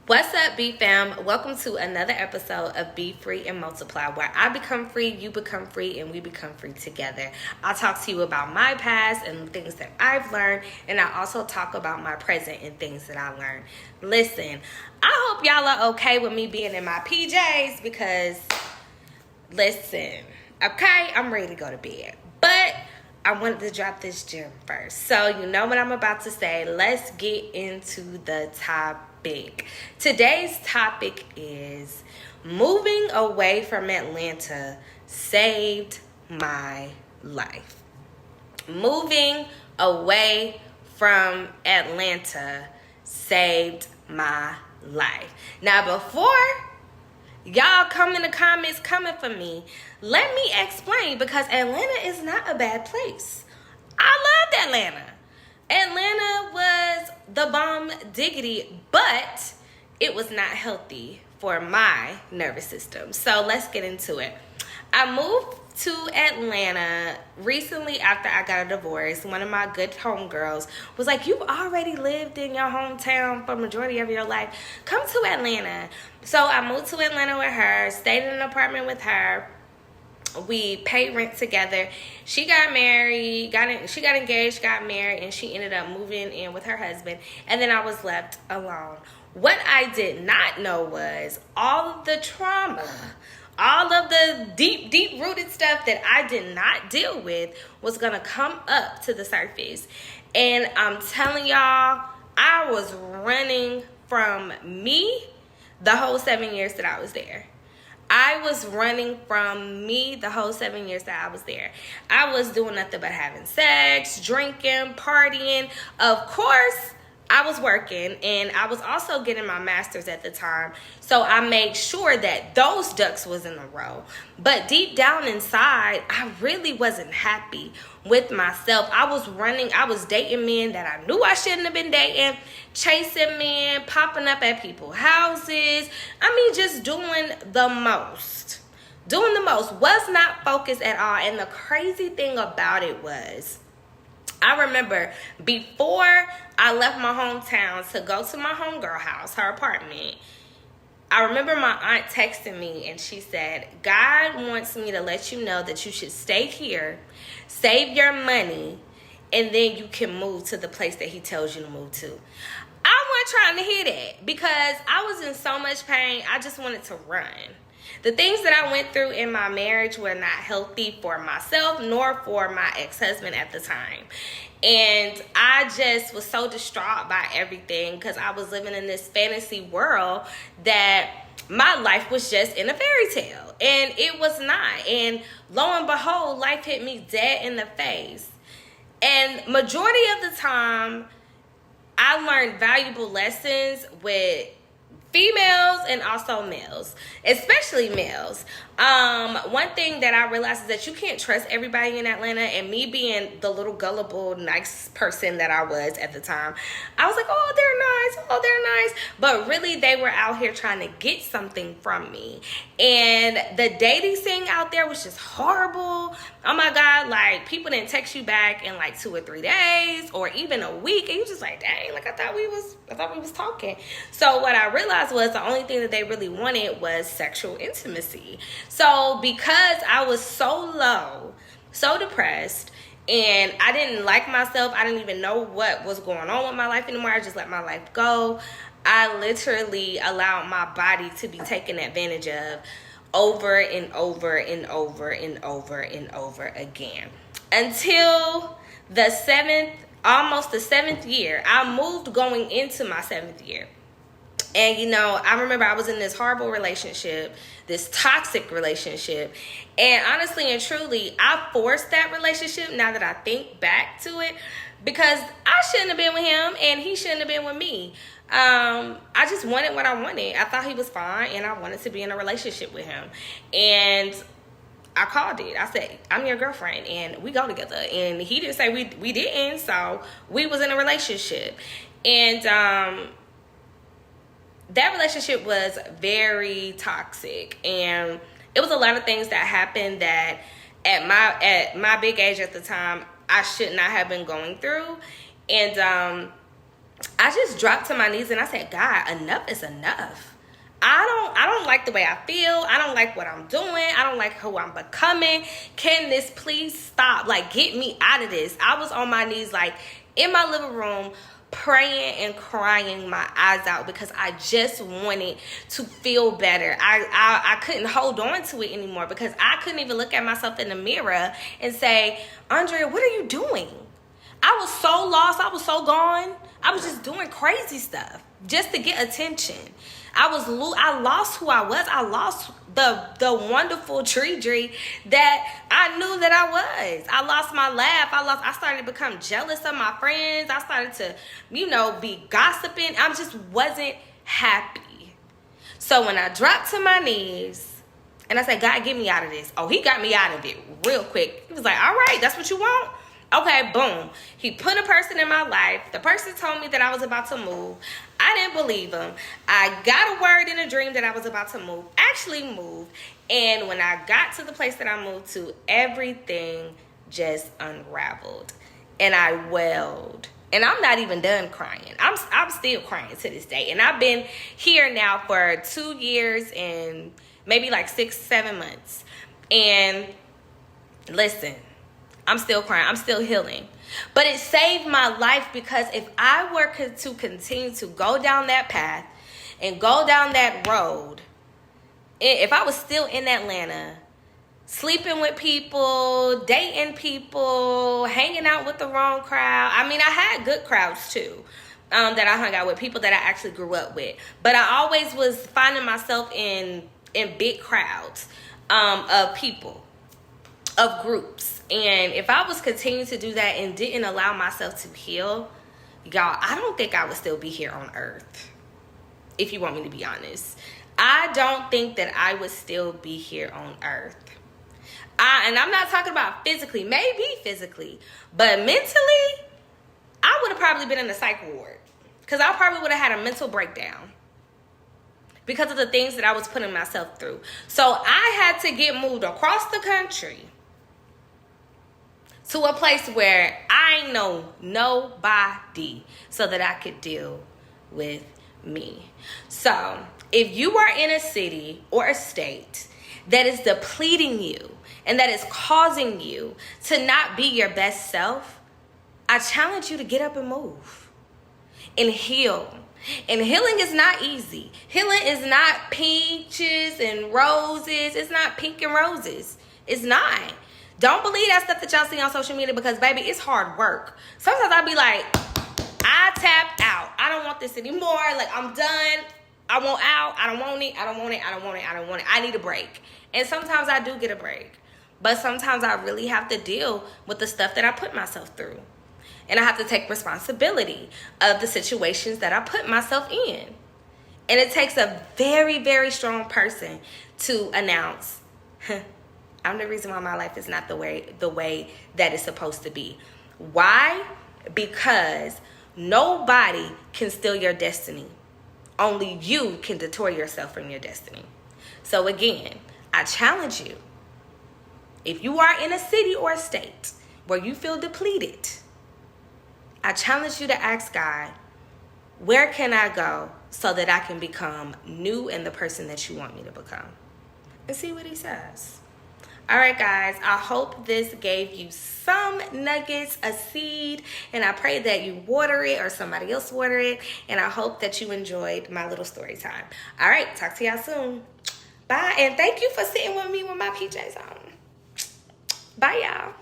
What's up, B fam? Welcome to another episode of Be Free and Multiply, where I become free, you become free, and we become free together. I'll talk to you about my past and things that I've learned, and I also talk about my present and things that I learned. Listen, I hope y'all are okay with me being in my PJs because, listen, okay, I'm ready to go to bed. But I wanted to drop this gem first. So you know what I'm about to say. Let's get into the topic. Today's topic is moving away from Atlanta saved my life. Moving away from Atlanta saved my life. Now, before y'all come in the comments coming for me, let me explain, because Atlanta is not a bad place. I loved Atlanta. Atlanta was the bomb diggity, but it was not healthy for my nervous system. So let's get into it. I moved to Atlanta recently after I got a divorce. One of my good homegirls was like, "You've already lived in your hometown for the majority of your life. Come to Atlanta." So I moved to Atlanta with her, stayed in an apartment with her. We paid rent together. She got married, she got engaged, got married, and she ended up moving in with her husband. And then I was left alone. What I did not know was all of the trauma, all of the deep rooted stuff that I did not deal with was going to come up to the surface. And I'm telling y'all, I was running from me the whole 7 years that I was there. I was running from me the whole 7 years that I was there. I was doing nothing but having sex, drinking, partying. Of course, I was working, and I was also getting my master's at the time. So I made sure that those ducks was in a row. But deep down inside, I really wasn't happy with myself. I was dating men that I knew I shouldn't have been dating, chasing men, popping up at people's houses. I mean, just doing the most. Was not focused at all. And the crazy thing about it was, I remember before I left my hometown to go to my homegirl house, her apartment, I remember my aunt texting me, and she said, "God wants me to let you know that you should stay here, save your money, and then you can move to the place that he tells you to move to." I wasn't trying to hear that because I was in so much pain. I just wanted to run. The things that I went through in my marriage were not healthy for myself nor for my ex-husband at the time. And I just was so distraught by everything because I was living in this fantasy world that my life was just in a fairy tale. And it was not. And lo and behold, life hit me dead in the face. And majority of the time, I learned valuable lessons with females and also males, especially males. One thing that I realized is that you can't trust everybody in Atlanta, and me being the little gullible, nice person that I was at the time, I was like, "Oh, they're nice. But really, they were out here trying to get something from me. And the dating scene out there was just horrible. Oh my God, like people didn't text you back in like 2 or 3 days or even a week. And you just like, dang, like I thought we was talking. So what I realized was the only thing that they really wanted was sexual intimacy. So because I was so low, so depressed, and I didn't like myself, I didn't even know what was going on with my life anymore. I just let my life go. I literally allowed my body to be taken advantage of over and over and over and over and over again. Until almost the seventh year. I moved going into my 7th year. And, you know, I remember I was in this horrible relationship, this toxic relationship. And honestly and truly, I forced that relationship now that I think back to it, because I shouldn't have been with him and he shouldn't have been with me. I just wanted what I wanted. I thought he was fine and I wanted to be in a relationship with him. And I called it. I said, "I'm your girlfriend and we go together." And he didn't say we didn't. So we was in a relationship. And, that relationship was very toxic, and it was a lot of things that happened that at my big age at the time I should not have been going through. And I just dropped to my knees and I said, God, enough is enough. I don't like the way I feel. I don't like what I'm doing. I don't like who I'm becoming. Can this please stop? Like, get me out of this. I was on my knees, like, in my living room, praying and crying my eyes out because I just wanted to feel better. I couldn't hold on to it anymore because I couldn't even look at myself in the mirror and say, Andrea, what are you doing? I was so lost. I was so gone. I was just doing crazy stuff just to get attention. I lost who I was. I lost the wonderful Tree that I knew that I was. I lost my laugh. I started to become jealous of my friends. I started to, be gossiping. I just wasn't happy. So when I dropped to my knees and I said, God, get me out of this. Oh, he got me out of it real quick. He was like, all right, that's what you want? Okay, boom. He put a person in my life. The person told me that I was about to move. I didn't believe him. I got a word in a dream that I was about to move. Actually moved. And when I got to the place that I moved to, everything just unraveled. And I wailed. And I'm not even done crying. I'm still crying to this day. And I've been here now for 2 years and maybe like 6-7 months. And listen, I'm still crying. I'm still healing. But it saved my life because if I were to continue to go down that path and go down that road, if I was still in Atlanta, sleeping with people, dating people, hanging out with the wrong crowd. I mean, I had good crowds too, that I hung out with, people that I actually grew up with. But I always was finding myself in big crowds of people, of groups. And if I was continuing to do that and didn't allow myself to heal, y'all, I don't think I would still be here on earth. If you want me to be honest. I don't think that I would still be here on earth. And I'm not talking about physically, maybe physically, but mentally, I would have probably been in the psych ward. Because I probably would have had a mental breakdown because of the things that I was putting myself through. So I had to get moved across the country to a place where I know nobody so that I could deal with me. So if you are in a city or a state that is depleting you and that is causing you to not be your best self, I challenge you to get up and move and heal. And healing is not easy. Healing is not peaches and roses. It's not pink and roses. It's not. Don't believe that stuff that y'all see on social media because, baby, it's hard work. Sometimes I'll be like, I tapped out. I don't want this anymore. Like, I'm done. I want out. I don't want it. I don't want it. I don't want it. I don't want it. I need a break. And sometimes I do get a break. But sometimes I really have to deal with the stuff that I put myself through. And I have to take responsibility of the situations that I put myself in. And it takes a very, very strong person to announce, I'm the reason why my life is not the way that it's supposed to be. Why? Because nobody can steal your destiny. Only you can detour yourself from your destiny. So again, I challenge you. If you are in a city or a state where you feel depleted, I challenge you to ask God, where can I go so that I can become new and the person that you want me to become? And see what he says. All right, guys, I hope this gave you some nuggets, a seed, and I pray that you water it or somebody else water it, and I hope that you enjoyed my little story time. All right, talk to y'all soon. Bye, and thank you for sitting with me with my PJs on. Bye, y'all.